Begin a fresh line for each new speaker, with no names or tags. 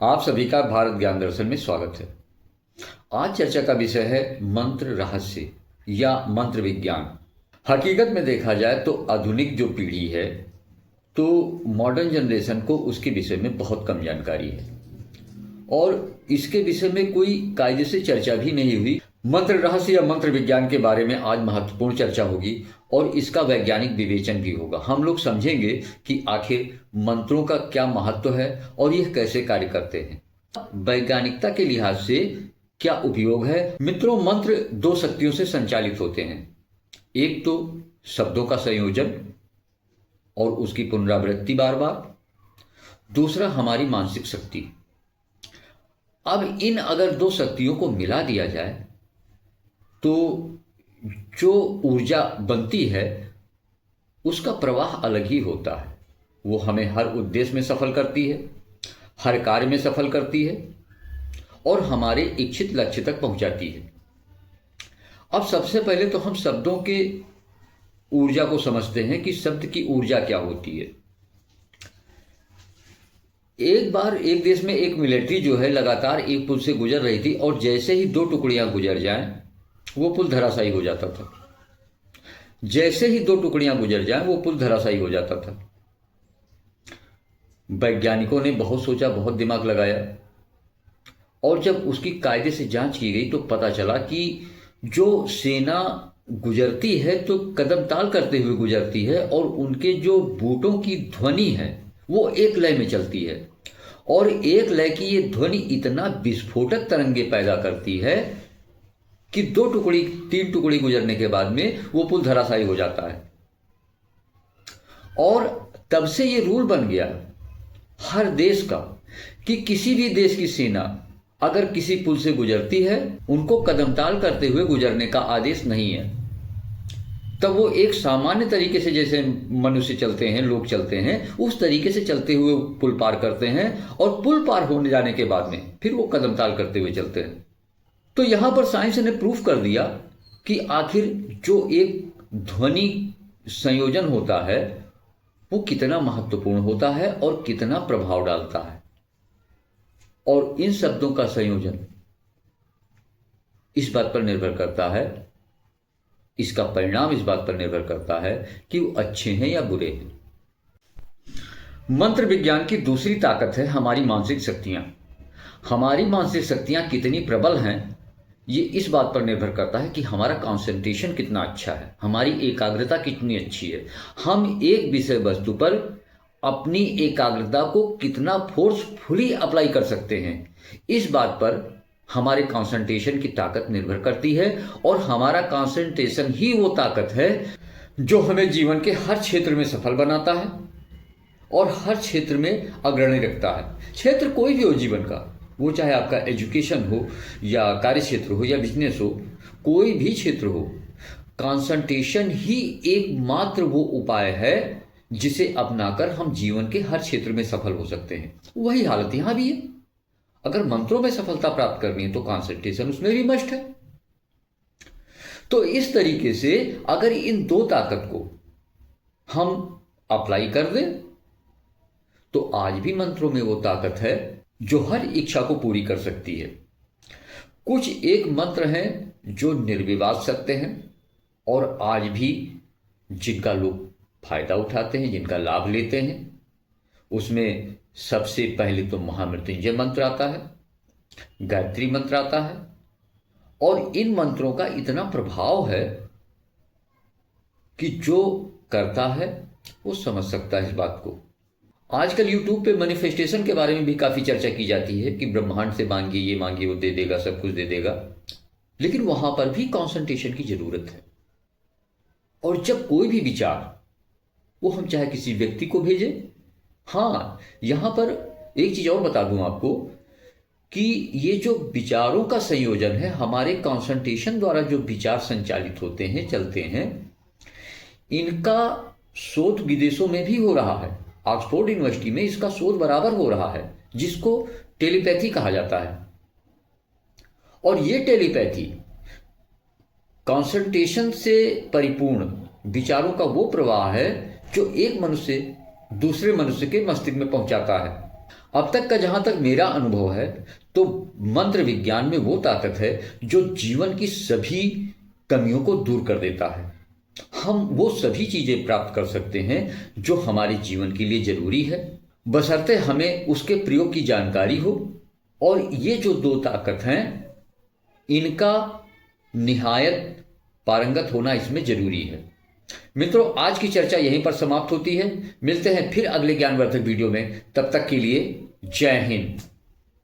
आप सभी का भारत ज्ञान दर्शन में स्वागत है। आज चर्चा का विषय है मंत्र रहस्य या मंत्र विज्ञान। हकीकत में देखा जाए तो आधुनिक जो पीढ़ी है तो मॉडर्न जनरेशन को उसके विषय में बहुत कम जानकारी है और इसके विषय में कोई कायदे से चर्चा भी नहीं हुई। मंत्र रहस्य या मंत्र विज्ञान के बारे में आज महत्वपूर्ण चर्चा होगी और इसका वैज्ञानिक विवेचन भी होगा। हम लोग समझेंगे कि आखिर मंत्रों का क्या महत्व है और यह कैसे कार्य करते हैं, वैज्ञानिकता के लिहाज से क्या उपयोग है। मित्रों, मंत्र दो शक्तियों से संचालित होते हैं। एक तो शब्दों का संयोजन और उसकी पुनरावृत्ति बार बार, दूसरा हमारी मानसिक शक्ति। अब इन अगर दो शक्तियों को मिला दिया जाए तो जो ऊर्जा बनती है उसका प्रवाह अलग ही होता है। वो हमें हर उद्देश्य में सफल करती है, हर कार्य में सफल करती है और हमारे इच्छित लक्ष्य तक पहुंचाती है। अब सबसे पहले तो हम शब्दों के ऊर्जा को समझते हैं कि शब्द की ऊर्जा क्या होती है। एक बार एक देश में एक मिलिट्री जो है लगातार एक पुल से गुजर रही थी और जैसे ही दो टुकड़ियां गुजर जाएं वो पुल धराशायी हो जाता था। जैसे ही दो टुकड़ियां गुजर जाएं वो पुल धराशायी हो जाता था। वैज्ञानिकों ने बहुत सोचा, बहुत दिमाग लगाया और जब उसकी कायदे से जांच की गई तो पता चला कि जो सेना गुजरती है तो कदम ताल करते हुए गुजरती है और उनके जो बूटों की ध्वनि है वो एक लय में चलती है और एक लय की ये ध्वनि इतना विस्फोटक तरंगे पैदा करती है कि दो टुकड़ी तीन टुकड़ी गुजरने के बाद में वो पुल धराशायी हो जाता है। और तब से ये रूल बन गया हर देश का कि किसी भी देश की सेना अगर किसी पुल से गुजरती है उनको कदमताल करते हुए गुजरने का आदेश नहीं है। तब वो एक सामान्य तरीके से जैसे मनुष्य चलते हैं, लोग चलते हैं, उस तरीके से चलते हुए पुल पार करते हैं और पुल पार होने जाने के बाद में फिर वो कदमताल करते हुए चलते हैं। तो यहां पर साइंस ने प्रूफ कर दिया कि आखिर जो एक ध्वनि संयोजन होता है वो कितना महत्वपूर्ण होता है और कितना प्रभाव डालता है। और इन शब्दों का संयोजन इस बात पर निर्भर करता है, इसका परिणाम इस बात पर निर्भर करता है कि वो अच्छे हैं या बुरे हैं। मंत्र विज्ञान की दूसरी ताकत है हमारी मानसिक शक्तियां। हमारी मानसिक शक्तियां कितनी प्रबल हैं ये इस बात पर निर्भर करता है कि हमारा कंसंट्रेशन कितना अच्छा है, हमारी एकाग्रता कितनी अच्छी है, हम एक विषय वस्तु पर अपनी एकाग्रता को कितना फोर्सफुली अप्लाई कर सकते हैं। इस बात पर हमारे कंसंट्रेशन की ताकत निर्भर करती है और हमारा कंसंट्रेशन ही वो ताकत है जो हमें जीवन के हर क्षेत्र में सफल बनाता है और हर क्षेत्र में अग्रणी रखता है। क्षेत्र कोई भी हो जीवन का, वो चाहे आपका एजुकेशन हो या कार्य क्षेत्र हो या बिजनेस हो, कोई भी क्षेत्र हो, कंसंट्रेशन ही एकमात्र वो उपाय है जिसे अपनाकर हम जीवन के हर क्षेत्र में सफल हो सकते हैं। वही हालत यहां भी है। अगर मंत्रों में सफलता प्राप्त करनी है तो कंसंट्रेशन उसमें भी मस्ट है। तो इस तरीके से अगर इन दो ताकत को हम अप्लाई कर दें तो आज भी मंत्रों में वो ताकत है जो हर इच्छा को पूरी कर सकती है। कुछ एक मंत्र हैं जो निर्विवाद सत्य हैं और आज भी जिनका लोग फायदा उठाते हैं, जिनका लाभ लेते हैं। उसमें सबसे पहले तो महामृत्युंजय मंत्र आता है, गायत्री मंत्र आता है और इन मंत्रों का इतना प्रभाव है कि जो करता है वो समझ सकता है इस बात को। आजकल YouTube पे मैनिफेस्टेशन के बारे में भी काफी चर्चा की जाती है कि ब्रह्मांड से मांगिए, ये मांगिए, वो दे देगा, सब कुछ दे देगा, लेकिन वहां पर भी कंसंट्रेशन की जरूरत है। और जब कोई भी विचार वो हम चाहे किसी व्यक्ति को भेजें, हाँ, यहां पर एक चीज और बता दूं आपको कि ये जो विचारों का संयोजन है, हमारे कंसंट्रेशन द्वारा जो विचार संचालित होते हैं, चलते हैं, इनका शोध विदेशों में भी हो रहा है। ऑक्सफोर्ड यूनिवर्सिटी में इसका शोध बराबर हो रहा है जिसको टेलीपैथी कहा जाता है। और ये टेलीपैथी कंसंट्रेशन से परिपूर्ण विचारों का वो प्रवाह है जो एक मनुष्य दूसरे मनुष्य के मस्तिष्क में पहुंचाता है। अब तक का जहां तक मेरा अनुभव है तो मंत्र विज्ञान में वो ताकत है जो जीवन की सभी कमियों को दूर कर देता है। हम वो सभी चीजें प्राप्त कर सकते हैं जो हमारे जीवन के लिए जरूरी है, बशर्ते हमें उसके प्रयोग की जानकारी हो। और ये जो दो ताकत हैं, इनका निहायत पारंगत होना इसमें जरूरी है। मित्रों, आज की चर्चा यहीं पर समाप्त होती है। मिलते हैं फिर अगले ज्ञानवर्धक वीडियो में। तब तक के लिए जय हिंद।